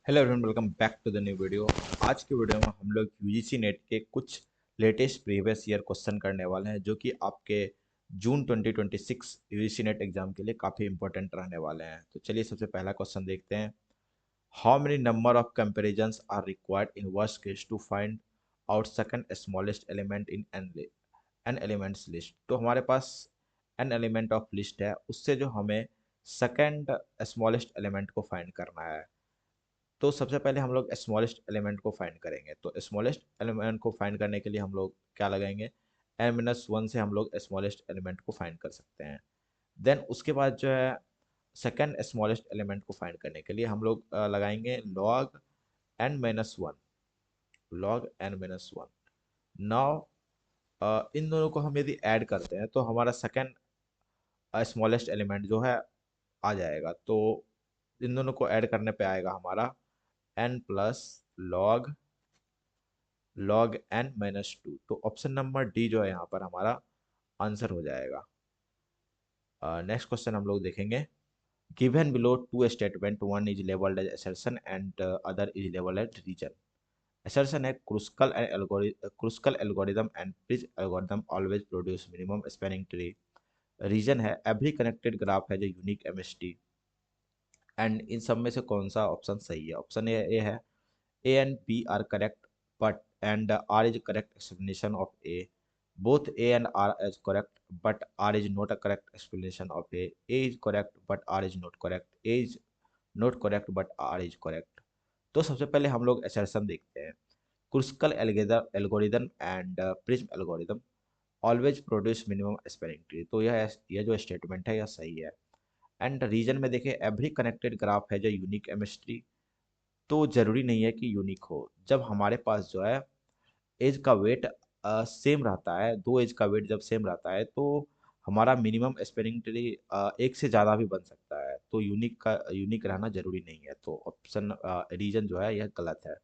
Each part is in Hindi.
Hello everyone, welcome back to the new video. आज की वीडियो में हम लोग यूजीसी नेट के कुछ लेटेस्ट प्रीवियस ईयर क्वेश्चन करने वाले हैं जो कि आपके जून 2026 यूजीसी नेट एग्जाम के लिए काफ़ी इंपॉर्टेंट रहने वाले हैं। तो चलिए सबसे पहला क्वेश्चन देखते हैं। How many number of comparisons are required in worst case to find out second smallest element in n elements list. तो हमारे पास एन एलिमेंट ऑफ लिस्ट है, उससे जो हमें सेकंड स्मॉलेस्ट एलिमेंट को फाइंड करना है। तो सबसे पहले हम लोग स्मॉलेस्ट एलिमेंट को फाइंड करेंगे। तो स्मॉलेस्ट एलिमेंट को फाइंड करने के लिए हम लोग क्या लगाएंगे, n-1 से हम लोग स्मॉलेस्ट एलिमेंट को फाइंड कर सकते हैं। देन उसके बाद जो है सेकेंड स्मॉलेस्ट एलिमेंट को फाइंड करने के लिए हम लोग लगाएंगे log n-1, log n-1। Now in दोनों को हम यदि ऐड करते हैं तो हमारा सेकेंड स्मॉलेस्ट एलिमेंट जो है आ जाएगा। तो इन दोनों को ऐड करने पे आएगा हमारा n प्लस log n-2। तो ऑप्शन नंबर डी जो है यहाँ पर हमारा आंसर हो जाएगा। नेक्स्ट क्वेश्चन हम लोग देखेंगे। Given below two statement, one is labelled as assertion and other is labelled as reason. assertion है Kruskal algorithm and bridge algorithm always produce minimum spanning tree. Reason है every connected graph has a unique MST. And इन सब में से कौन सा ऑप्शन सही है? ऑप्शन ए है A and B are correct, but and R is correct explanation of A. Both A and R is correct, but R is not a correct explanation of A. A is correct, but R is not correct. A is not correct, but R is correct. तो सबसे पहले हम लोग assertion देखते हैं। Kruskal algorithm and prism algorithm always produce minimum spanning tree. तो यह जो स्टेटमेंट है यह सही है। एंड रीजन में देखें एवरी कनेक्टेड ग्राफ है जो यूनिक एमएसट्री। तो ज़रूरी नहीं है कि यूनिक हो। जब हमारे पास जो है एज का वेट सेम रहता है, दो एज का वेट जब सेम रहता है तो हमारा मिनिमम स्पेनिंग ट्री एक से ज़्यादा भी बन सकता है। तो यूनिक रहना ज़रूरी नहीं है। तो ऑप्शन रीजन जो है यह गलत है।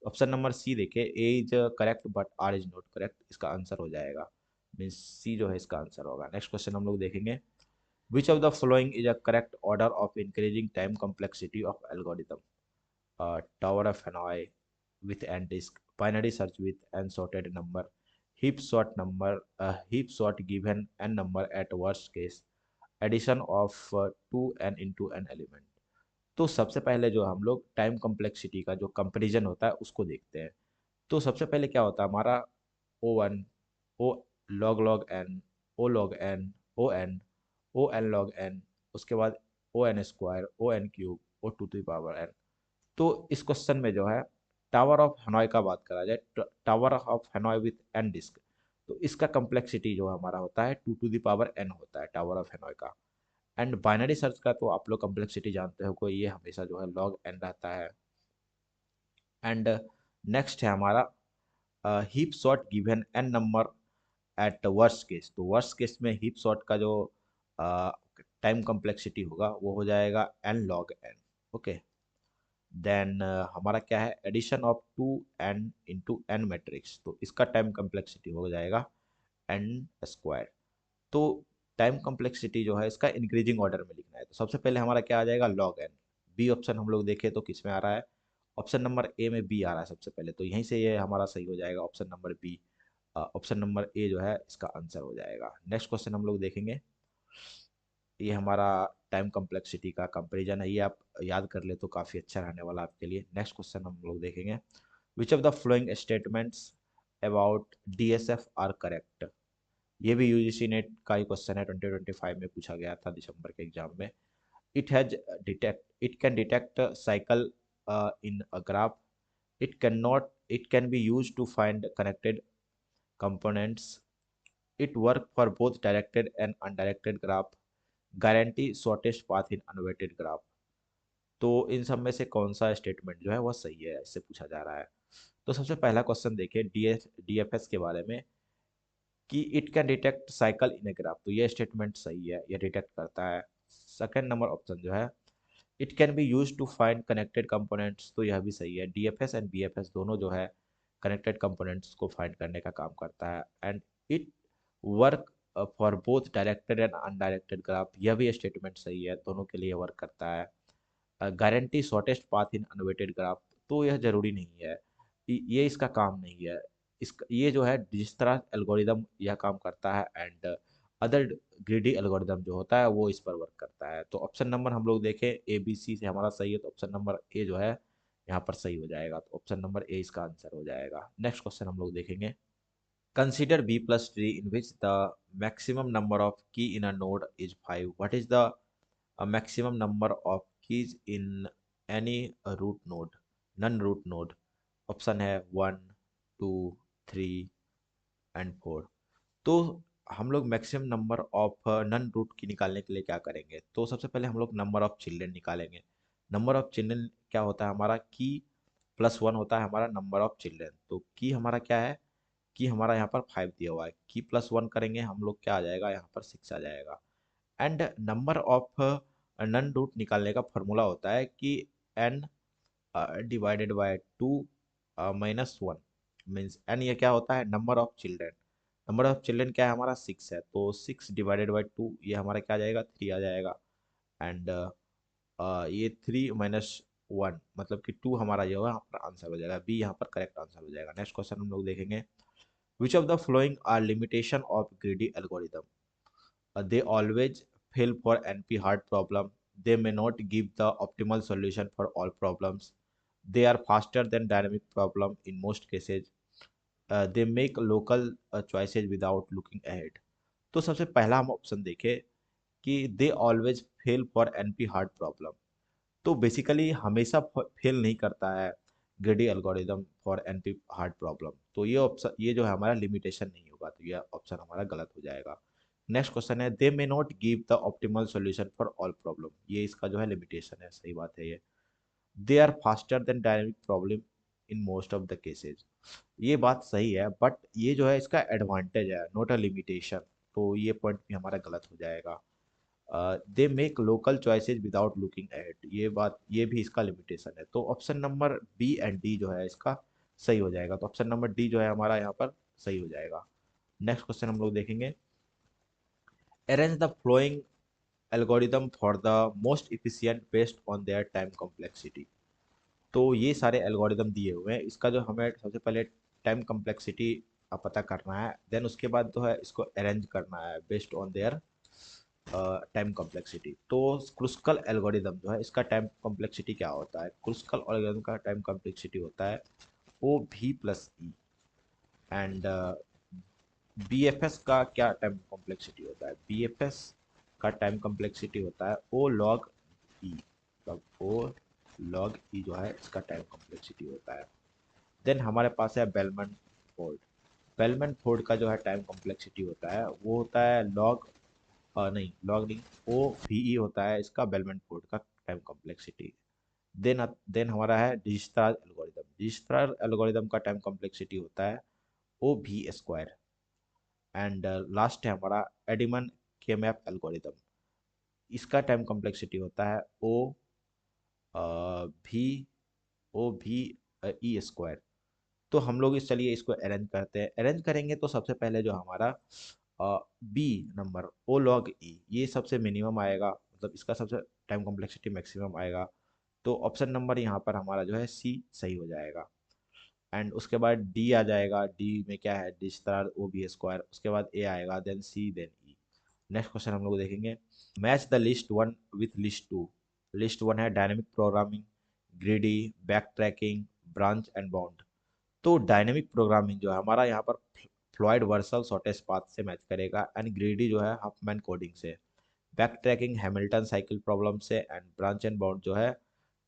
ऑप्शन नंबर सी देखे, A is correct but R is not correct, इसका आंसर हो जाएगा। मीन्स सी जो है इसका आंसर होगा। नेक्स्ट क्वेश्चन हम लोग देखेंगे। Which of the following is a correct order of increasing time complexity of algorithm? Tower of Hanoi with n disk, binary search with n sorted number, heap sort given n number at worst case, addition of 2n into n element। तो सबसे पहले जो हम लोग टाइम कॉम्प्लेक्सिटी का जो कंपैरिजन होता है उसको देखते हैं। तो सबसे पहले क्या होता है हमारा O1, O log n, O log n, O n, O n log n, उसके बाद O n square, O n cube, O to the power n। तो इस क्वेश्चन में जो है टावर ऑफ हनॉय का बात करा जाए, tower of Hanoi with n disk, तो इसका कम्प्लेक्सिटी जो हमारा होता है 2 to the power n होता है टावर ऑफ हनॉय का। एंड बाइनरी सर्च का तो आप लोग कम्प्लेक्सिटी जानते हो, कोई ये हमेशा जो है log n रहता है। एंड नेक्स्ट है हमारा heap sort given an number eight worst case. तो वर्स्ट केस में हीप सॉर्ट का जो टाइम कम्प्लेक्सिटी होगा वो हो जाएगा n log n। Okay. Then हमारा क्या है, addition of 2n into n matrix. तो इसका टाइम कम्प्लेक्सिटी हो जाएगा n स्क्वायर। तो टाइम कम्प्लेक्सिटी जो है इसका इंक्रीजिंग ऑर्डर में लिखना है। तो सबसे पहले हमारा क्या आ जाएगा log n। बी ऑप्शन हम लोग देखें तो किस में आ रहा है, ऑप्शन नंबर ए में बी आ रहा है सबसे पहले, तो यहीं से ये हमारा सही हो जाएगा option number B. Option number A जो है इसका आंसर हो जाएगा। नेक्स्ट क्वेश्चन हम लोग देखेंगे। ये हमारा टाइम कम्प्लेक्सिटी का कंपैरिजन है, ये आप याद कर ले तो काफ़ी अच्छा रहने वाला आपके लिए। नेक्स्ट क्वेश्चन हम लोग देखेंगे। Which of the following statements about DSF are correct? ये भी यूजीसी नेट का ही क्वेश्चन है, 2025 में पूछा गया था दिसंबर के एग्जाम में। It can detect cycle in a graph. It can be use to find connected components. It work for both directed and undirected graph. Guarantee shortest path in unweighted graph. तो इन सब में से कौन सा स्टेटमेंट जो है वह सही है, इससे पूछा जा रहा है। तो सबसे पहला क्वेश्चन देखिए डीएफएस के बारे में कि it can detect cycle in a graph. तो ये स्टेटमेंट सही है, ये डिटेक्ट करता है। सेकंड नंबर ऑप्शन जो है it can be use to find connected components, तो यह भी सही है। डीएफएस एंड बीएफएस दोनों जो है कनेक्टेड कंपोनेंट्स को फाइंड करने का काम करता है। And it work for both directed and undirected graph, यह भी स्टेटमेंट सही है, दोनों के लिए वर्क करता है। Guarantee shortest path in unweighted graph, तो यह जरूरी नहीं है, ये इसका काम नहीं है। ये जो है जिस तरह एल्गोरिदम यह काम करता है एंड अदर ग्रीडी एल्गोरिदम जो होता है वो इस पर वर्क करता है। तो ऑप्शन नंबर हम लोग देखें ए बी सी से हमारा सही है, तो ऑप्शन नंबर ए जो है यहाँ पर सही हो जाएगा, तो ऑप्शन नंबर ए इसका आंसर हो जाएगा। नेक्स्ट क्वेश्चन हम लोग देखेंगे, consider B plus tree in which the maximum number of key in a node is 5. What is the maximum number of keys in any root node, non root node? Option है 1, 2, 3 एंड 4। तो हम लोग maximum number of non root की निकालने के लिए क्या करेंगे, तो सबसे पहले हम लोग नंबर ऑफ चिल्ड्रन निकालेंगे। नंबर ऑफ चिल्ड्रन क्या होता है हमारा, की प्लस वन होता है हमारा नंबर ऑफ चिल्ड्रन। तो की हमारा क्या है, की हमारा यहाँ पर 5 दिया हुआ है, की प्लस वन करेंगे हम लोग क्या आ जाएगा, यहाँ पर 6 आ जाएगा। And number of non root निकालने का फॉर्मूला होता है कि n divided by 2 minus one, means n ये क्या होता है, number of children. Number of children क्या है हमारा 6 है, तो 6 डिवाइडेड बाई 2 ये हमारा क्या आ जाएगा, 3 आ जाएगा। एंड ये 3 - 1 मतलब कि 2 हमारा जो है यहाँ पर आंसर हो जाएगा, बी यहाँ पर करेक्ट आंसर हो जाएगा। नेक्स्ट क्वेश्चन हम लोग देखेंगे, which of the following are limitation of greedy algorithm? They always fail for NP-hard problem. They may not give the optimal solution for all problems. They are faster than dynamic problem in most cases. They make local choices without looking ahead. तो सबसे पहला हम ऑप्शन देखें कि they always fail for NP hard problem. तो बेसिकली हमेशा फेल नहीं करता है ग्रेडी algorithm for NP hard problem, तो ये ऑप्शन ये जो है हमारा लिमिटेशन नहीं होगा, तो ये ऑप्शन हमारा गलत हो जाएगा। नेक्स्ट क्वेश्चन है, they may not give the optimal solution for all problem, ये इसका जो है लिमिटेशन है, सही बात है ये। They are faster than dynamic problem in most of the cases, ये बात सही है, बट ये जो है इसका एडवांटेज है, नॉट अ लिमिटेशन, तो ये पॉइंट भी हमारा गलत हो जाएगा। They make local choices without looking at, ये बात ये भी इसका लिमिटेशन है, तो option number B and D जो है इसका सही हो जाएगा, तो ऑप्शन नंबर डी जो है हमारा यहाँ पर सही हो जाएगा। नेक्स्ट क्वेश्चन हम लोग देखेंगे, arrange the following algorithm for the most efficient based on their time complexity. तो ये सारे एल्गोरिदम दिए हुए हैं, इसका जो हमें सबसे पहले टाइम कॉम्प्लेक्सिटी पता करना है, देन उसके बाद जो है इसको अरेंज करना है based on their time complexity. तो क्रुस्कल एल्गोरिदम जो है इसका टाइम कॉम्प्लेक्सिटी क्या होता है, क्रुस्कल एल्गोरिदम का टाइम कॉम्प्लेक्सिटी होता है O V plus E. And B F S का क्या टाइम कॉम्प्लेक्सिटी होता है, बी एफ एस का टाइम कॉम्प्लेक्सिटी होता है ओ लॉग ई, मतलब ओ लॉग ई जो है इसका टाइम कॉम्प्लेक्सिटी होता है। देन हमारे पास है बेलमन फोर्ड। बेलमन फोर्ड का जो है टाइम कॉम्प्लेक्सिटी होता है वो होता है लॉग नहीं लॉग नहीं, ओ वी ई होता है इसका बेलमन फोर्ड का टाइम कॉम्प्लेक्सिटी। देन हमारा है डिजिस्क्राल एल्गोरिदम। डिजिस्क्राल एल्गोरिदम का टाइम कॉम्प्लेक्सिटी होता है ओ भी स्क्वायर। एंड लास्ट है हमारा एडिमन के मैप एल्गोरिदम, इसका टाइम कॉम्प्लेक्सिटी होता है ओ भी ई स्क्वायर। तो हम लोग इस चलिए इसको अरेंज करते हैं, अरेंज करेंगे तो सबसे पहले जो हमारा बी नंबर ओ लॉग ई ये सबसे मिनिमम आएगा, मतलब इसका सबसे टाइम कॉम्प्लेक्सिटी मैक्सिमम आएगा, तो ऑप्शन नंबर यहाँ पर हमारा जो है सी सही हो जाएगा। एंड उसके बाद डी आ जाएगा, डी में क्या है, D star O B square, उसके बाद ए आएगा, then C, then E. Next question हम लोग देखेंगे, match the list one with list two. List one है dynamic programming, greedy, backtracking, branch and bound. तो डायनेमिक प्रोग्रामिंग जो है हमारा यहाँ पर फ्लॉयड वर्सल शॉर्टेस्ट पाथ से मैच करेगा, एंड ग्रीडी जो है हफमैन कोडिंग से, backtracking Hamilton cycle problem से, एंड ब्रांच एंड बाउंड जो है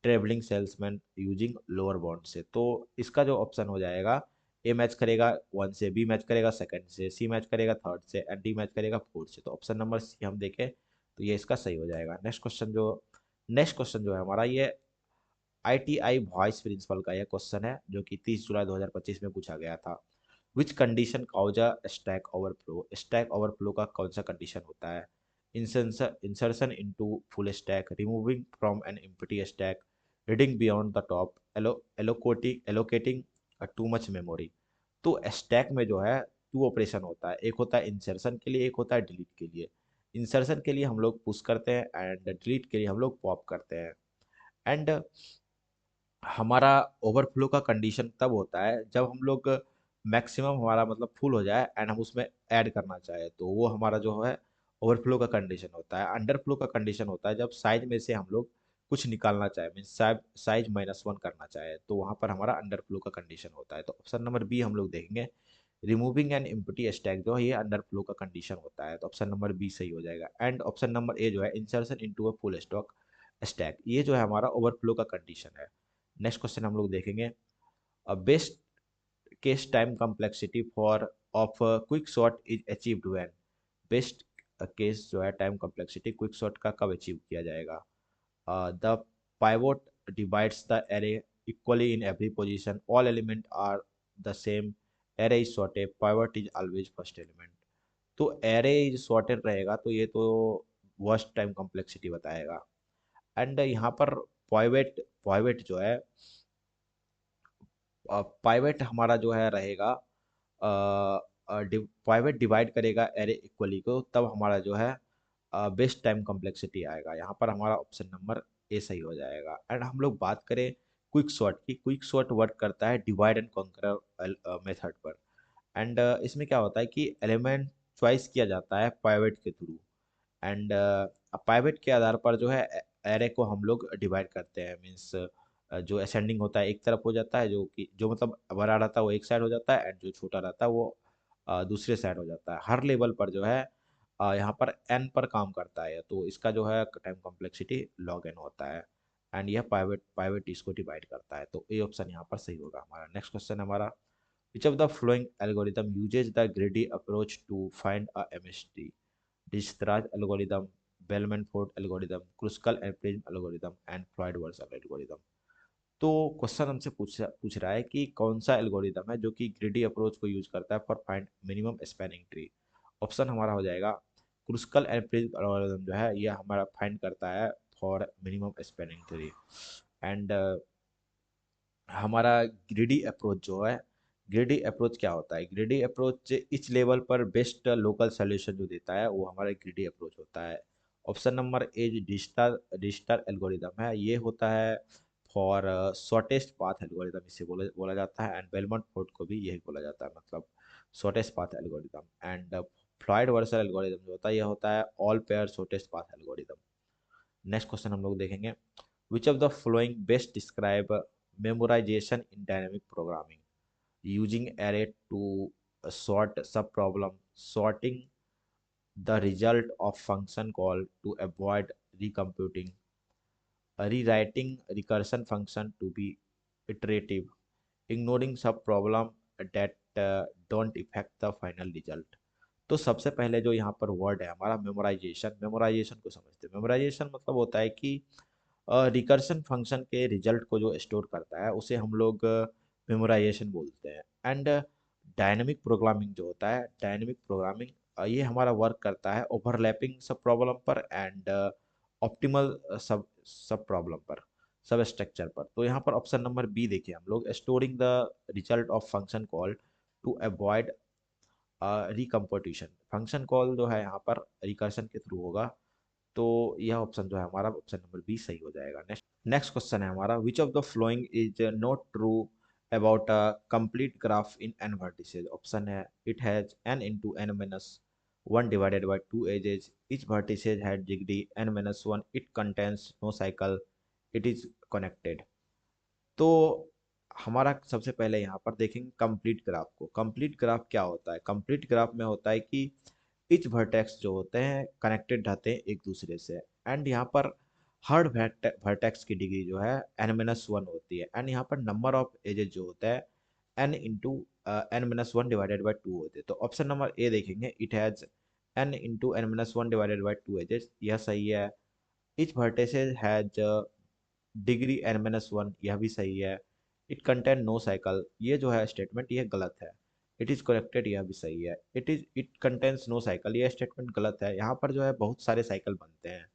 travelling salesman using lower bound से। तो इसका जो ऑप्शन हो जाएगा, ए मैच करेगा वन से, बी मैच करेगा सेकंड से, सी मैच करेगा थर्ड से, एंड डी मैच करेगा फोर्थ से, तो ऑप्शन नंबर सी हम देखें तो ये इसका सही हो जाएगा। नेक्स्ट क्वेश्चन जो है हमारा ये आईटीआई वॉइस प्रिंसिपल का यह क्वेश्चन है जो कि 30 जुलाई 2025 में पूछा गया था। Which condition causes stack overflow, stack overflow का कौन सा कंडीशन होता है, insertion into full stack, removing from an empty stack, reading beyond the top, allocating too much memory. तो स्टैक में जो है टू ऑपरेशन होता है, एक होता है इंसर्शन के लिए, एक होता है डिलीट के लिए। इंसर्शन के लिए हम लोग पुश करते हैं एंड डिलीट के लिए हम लोग पॉप करते हैं। एंड हमारा ओवरफ्लो का कंडीशन तब होता है जब हम लोग मैक्सिमम हमारा मतलब फुल हो जाए एंड हम उसमें ऐड करना चाहें, तो वो हमारा जो है ओवरफ्लो का कंडीशन होता है। अंडरफ्लो का कंडीशन होता है जब साइज में से हम लोग कुछ निकालना चाहे, मीन्स साइज -1 करना चाहे, तो वहाँ पर हमारा अंडरफ्लो का कंडीशन होता है। तो ऑप्शन नंबर बी हम लोग देखेंगे, रिमूविंग एन एम्प्टी स्टैक जो है ये अंडरफ्लो का कंडीशन होता है, तो ऑप्शन नंबर बी सही हो जाएगा। एंड ऑप्शन नंबर ए जो है insertion into a full stock stack, ये जो है हमारा ओवरफ्लो का कंडीशन है। नेक्स्ट क्वेश्चन हम लोग देखेंगे, best case time complexity for of quick sort is achieved when. Best case जो है टाइम कॉम्प्लेक्सिटी क्विक सॉर्ट का कब अचीव किया जाएगा? The pivot divides the array equally in every position, all element are the same, array is sorted, pivot is always first element. तो एरे इज सॉर्टेड रहेगा तो ये तो वर्स्ट टाइम कॉम्प्लेक्सिटी बताएगा। एंड यहाँ पर पाइवेट पाइवेट जो है, पाइवेट हमारा जो है रहेगा, पाइवेट डिवाइड करेगा एरे इक्वली को, तब हमारा जो है बेस्ट टाइम कॉम्प्लेक्सिटी आएगा। यहाँ पर हमारा ऑप्शन नंबर ए सही हो जाएगा। एंड हम लोग बात करें क्विक सॉर्ट की, क्विक सॉर्ट वर्क करता है डिवाइड एंड कॉन्कर मेथड पर। एंड इसमें क्या होता है कि एलिमेंट चॉइस किया जाता है पाइवेट के थ्रू, एंड पाइवेट के आधार पर जो है एरे को हम लोग डिवाइड करते हैं। मीन्स जो असेंडिंग होता है एक तरफ हो जाता है, जो कि जो मतलब बड़ा रहता है वो एक साइड हो जाता है, एंड जो छोटा रहता है वो दूसरे साइड हो जाता है। हर लेवल पर जो है यहाँ पर एन पर काम करता है, तो इसका जो है टाइम कॉम्प्लेक्सिटी लॉग एन होता है। एंड यह पाइवेट पाइवेट इसको डिवाइड करता है, तो ए ऑप्शन यहाँ पर सही होगा हमारा। नेक्स्ट क्वेश्चन हमारा, which of the following algorithm uses the greedy approach to find a MST? Dijkstra's algorithm, Bellman-Ford algorithm, Kruskal-Appel algorithm and Floyd-Warshall algorithm। तो क्वेश्चन हमसे पूछ रहा है कि कौन सा एल्गोरिदम है जो कि ग्रीडी अप्रोच को यूज करता है for find minimum spanning tree. Option हमारा हो जाएगा क्रुस्कल एप्रिल एल्गोरिदम, जो है यह हमारा फाइंड करता है for minimum spanning tree. And हमारा ग्रीडी अप्रोच जो है, ग्रीडी अप्रोच क्या होता है? ग्रीडी अप्रोच इस लेवल पर बेस्ट लोकल सोल्यूशन जो देता है वो हमारा ग्रीडी अप्रोच होता है। ऑप्शन नंबर ए डिजिटल डिजिटल एल्गोरिदम है, ये होता है फॉर शॉर्टेस्ट पाथ एल्गोरिदम, इसे बोला जाता है। एंड बेलमंट फोर्ड को भी यही बोला जाता है, मतलब shortest path algorithm. And Floyd Warshall algorithm जो होता है यह होता है all pair shortest path algorithm. Next question हम लोग देखेंगे, which of the following best describe memorization in dynamic programming? Using array to sort sub problem, sorting the result of function call to avoid recomputing, rewriting recursion function to be iterative, ignoring sub problem that don't affect the final result। तो सबसे पहले जो यहाँ पर वर्ड है हमारा मेमोराइजेशन, मेमोराइजेशन को समझते हैं। मेमोराइजेशन मतलब होता है कि रिकर्शन फंक्शन के रिजल्ट को जो स्टोर करता है उसे हम लोग मेमोराइजेशन बोलते हैं। एंड डायनेमिक प्रोग्रामिंग जो होता है, डायनेमिक प्रोग्रामिंग ये हमारा वर्क करता है ओवरलैपिंग सब प्रॉब्लम पर एंड ऑप्टिमल सब सब प्रॉब्लम पर, सब स्ट्रक्चर पर। तो यहाँ पर ऑप्शन नंबर बी देखिए हम लोग, storing the result of function call to avoid recomputation. Function call जो है यहाँ पर रिकर्शन के थ्रू होगा, तो यह ऑप्शन जो है हमारा ऑप्शन नंबर बी सही हो जाएगा। नेक्स्ट नेक्स्ट क्वेश्चन है हमारा, which of the following is not true about a complete graph in n vertices? Option है, it has n into n minus one divided by two edges, each vertices had degree n minus one, it contains no cycle, it is connected. तो हमारा सबसे पहले यहाँ पर देखेंगे कंप्लीट ग्राफ को। कंप्लीट ग्राफ क्या होता है? कंप्लीट ग्राफ में होता है कि इच वर्टेक्स जो होते हैं कनेक्टेड रहते हैं एक दूसरे से, एंड यहाँ पर हर वर्टेक्स की डिग्री जो है n-1 होती है, एंड यहाँ पर नंबर ऑफ एजेस जो होता है n into n-1 divided by two होते हैं। तो ऑप्शन नंबर ए देखेंगे, it has n into n-1 divided by two edges, यह सही है। Etch vertices has degree n-1, यह भी सही है। इट कंटेन नो साइकिल, ये जो है स्टेटमेंट ये गलत है। इट इज करेक्टेड, यह भी सही है। इट कंटेन्स नो साइकिल, यह स्टेटमेंट गलत है। यहाँ पर जो है बहुत सारे साइकिल बनते हैं।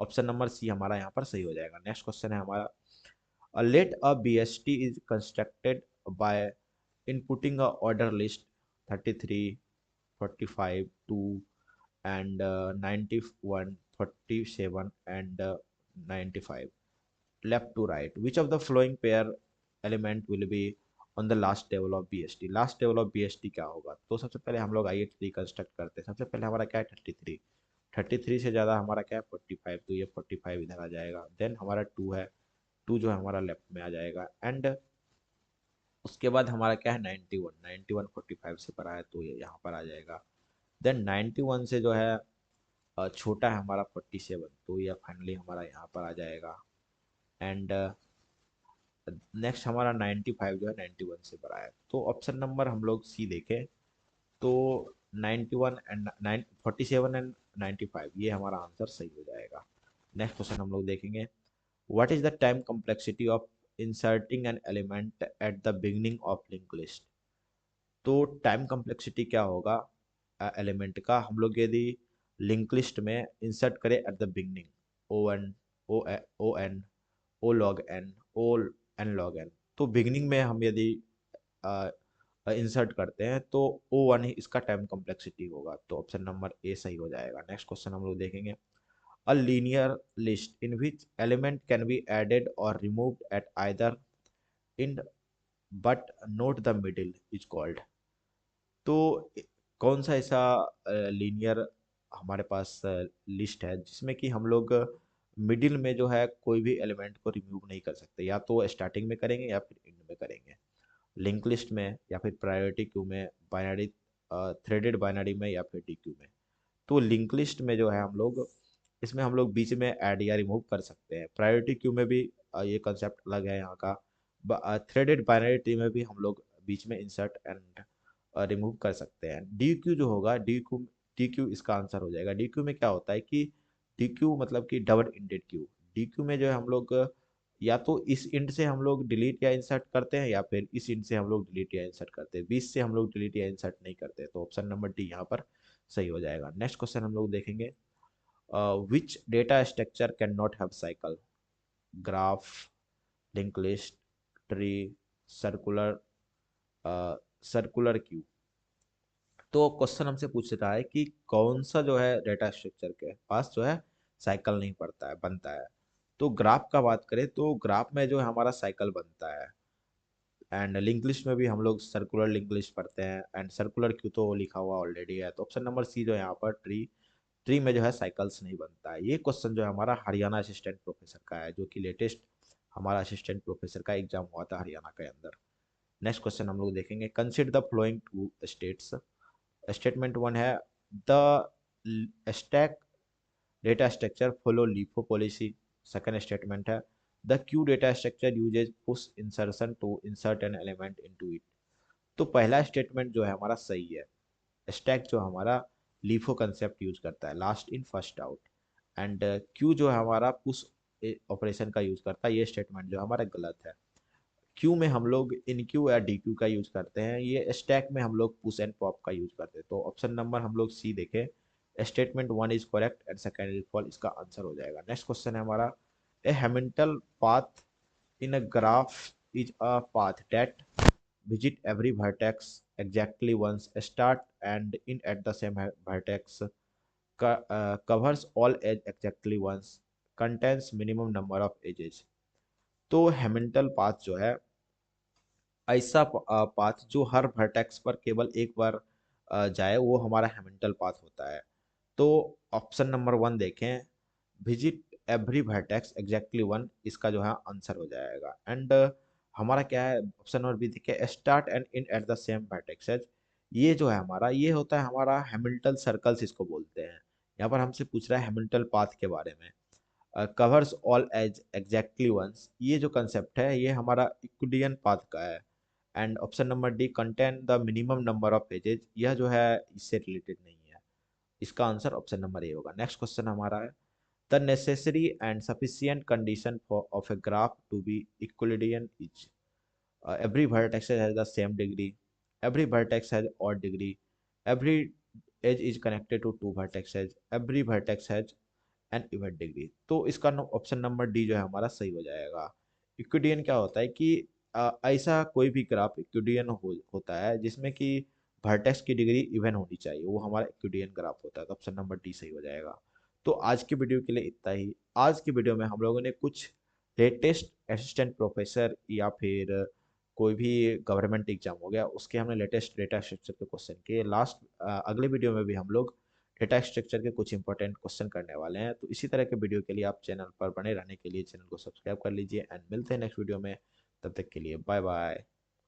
ऑप्शन नंबर सी हमारा यहाँ पर सही हो जाएगा। नेक्स्ट क्वेश्चन है हमारा, let a B S T is constructed by inputting a order list 33, 45, 2 and 91, 47 and 95। Left to right, which of the following pair element will be on the last table of B S T. Last table of B S T क्या होगा? तो सबसे पहले हम लोग आइए रिकंस्ट्रक्ट करते हैं। सबसे पहले हमारा क्या है? 33। 33 से ज़्यादा हमारा क्या है? 45। तो ये 45 इधर आ जाएगा। देन हमारा 2 है, 2 जो है हमारा लेफ्ट में आ जाएगा। एंड उसके बाद हमारा क्या है? 91। 91 45 से बड़ा है तो ये यहाँ पर आ जाएगा। देन 91 से जो है छोटा है हमारा 47, तो ये फाइनली हमारा यहाँ पर आ जाएगा। एंड नेक्स्ट हमारा 95 जो है 91 से बड़ा है। तो ऑप्शन नंबर हम लोग सी देखें तो 91 एंड 9 47 एंड 95 ये हमारा आंसर सही हो जाएगा। नेक्स्ट क्वेश्चन हम लोग देखेंगे, what is the time complexity of inserting an element at the beginning of link list. तो टाइम कॉम्प्लेक्सिटी क्या होगा एलिमेंट का? हम लोग यदि लिंक लिस्ट में इंसर्ट करें at the beginning, O n O n O log n O n log n, तो बिगनिंग में हम यदि इंसर्ट करते हैं तो ओ वन ही इसका टाइम कॉम्प्लेक्सिटी होगा। तो ऑप्शन नंबर ए सही हो जाएगा। नेक्स्ट क्वेश्चन हम लोग देखेंगे, a linear list in which element can be added और removed at either end but not the middle is called. तो कौन सा ऐसा लीनियर हमारे पास लिस्ट है जिसमें कि हम लोग मिडिल में जो है कोई भी एलिमेंट को रिमूव नहीं कर सकते? या तो स्टार्टिंग में करेंगे या फिर एंड में करेंगे, लिंक लिस्ट में या फिर प्रायोरिटी क्यू में, बाइनरी थ्रेडेड बाइनरी में या फिर डी क्यू में। तो लिंक लिस्ट में जो है हम लोग इसमें हम लोग बीच में ऐड या रिमूव कर सकते हैं। प्रायोरिटी क्यू में भी ये कंसेप्ट अलग है यहाँ का। थ्रेडेड बाइनरी ट्री में भी हम लोग बीच में इंसर्ट एंड रिमूव कर सकते हैं। डी क्यू जो होगा, डी क्यू इसका आंसर हो जाएगा। डी क्यू में क्या होता है कि डी क्यू मतलब कि double ended Q. D Q में जो है हम लोग या तो इस इंड से हम लोग डिलीट या इंसर्ट करते हैं या फिर इस इंड से हम लोग डिलीट या इंसर्ट करते हैं, बीच से हम लोग डिलीट या इंसर्ट नहीं करते। तो ऑप्शन नंबर डी यहाँ पर सही हो जाएगा। नेक्स्ट क्वेश्चन हम लोग देखेंगे, which data structure cannot have cycle? Graph, link list, tree, circular circular queue. तो क्वेश्चन हमसे पूछ रहा है कि कौन सा जो है डेटा स्ट्रक्चर के पास जो है साइकिल नहीं पड़ता है बनता है। तो ग्राफ का बात करें तो ग्राफ में जो है हमारा साइकिल बनता है। एंड लिंक लिस्ट में भी हम लोग सर्कुलर लिंक लिस्ट पढ़ते हैं। एंड सर्कुलर क्यू तो लिखा हुआ ऑलरेडी है। तो ऑप्शन नंबर सी जो है यहाँ पर ट्री, ट्री में जो है साइकिल्स नहीं बनता है। ये क्वेश्चन जो है हमारा हरियाणा असिस्टेंट प्रोफेसर का है, जो कि लेटेस्ट हमारा असिस्टेंट प्रोफेसर का एग्जाम हुआ था हरियाणा के अंदर। नेक्स्ट क्वेश्चन हम लोग देखेंगे, consider the following two states. Statement one है, the stack data structure follow LIFO policy. Second statement है, the queue data structure uses push insertion to insert an element into it. तो पहला स्टेटमेंट जो है हमारा सही है। स्टैक जो हमारा लीफो कंसेप्ट यूज करता है, last in first out. And Q जो है हमारा पुश ऑपरेशन का यूज करता है। ये स्टेटमेंट जो हमारा गलत है। क्यू में हम लोग इन क्यू या डी क्यू का यूज करते हैं, ये स्टैक में हम लोग पुश एंड पॉप का यूज करते हैं। तो ऑप्शन नंबर हम लोग सी देखें, statement one is correct and second is false, इसका आंसर हो जाएगा। नेक्स्ट क्वेश्चन है हमारा, a Hamilton path in a graph is a path that visit every vertex exactly once, start and end at the same vertex, covers all edge exactly once, contains minimum number of edges। तो हैमिल्टन पाथ जो है ऐसा पाथ जो हर वर्टेक्स पर केवल एक बार जाए, वो हमारा हैमिल्टन पाथ होता है। तो ऑप्शन नंबर वन देखें, visit every vertex exactly one, इसका जो है आंसर हो जाएगा। एंड हमारा क्या है? ऑप्शन नंबर बी देखिए, start end in at the same vertex edge. ये जो है हमारा, ये होता है हमारा हैमिल्टन सर्कल्स इसको बोलते हैं। यहाँ पर हमसे पूछ रहा है हैमिल्टन पाथ के बारे में। Covers all edge exactly once, ये जो कंसेप्ट है ये हमारा यूक्लिडियन पाथ का है। And option number D, contain the minimum number of edges, यह जो है इससे रिलेटेड नहीं है। इसका आंसर ऑप्शन नंबर ए होगा। नेक्स्ट क्वेश्चन हमारा है, the necessary and sufficient condition for of a graph to be Eulerian is, every vertex has the same degree, every vertex has odd degree, every edge is connected to two vertices, every vertex has an even degree. तो इसका ऑप्शन नंबर डी जो है हमारा सही हो जाएगा। इक्विडियन क्या होता है कि ऐसा कोई भी ग्राफ इक्विडियन होता है जिसमें कि वर्टेक्स की डिग्री इवन होनी चाहिए, वो हमारा इक्विडियन ग्राफ होता है। तो ऑप्शन नंबर डी सही हो जाएगा। तो आज की वीडियो के लिए इतना ही। आज की वीडियो में हम लोगों ने कुछ लेटेस्ट असिस्टेंट प्रोफेसर या फिर कोई भी गवर्नमेंट एग्जाम हो गया, उसके हमने लेटेस्ट डेटा स्ट्रक्चर के क्वेश्चन किए। अगले वीडियो में भी हम लोग डेटा स्ट्रक्चर के कुछ इंपॉर्टेंट क्वेश्चन करने वाले हैं। तो इसी तरह के वीडियो के लिए आप चैनल पर बने रहने के लिए चैनल को सब्सक्राइब कर लीजिए, एंड मिलते हैं नेक्स्ट वीडियो में। तब तक के लिए बाय बाय।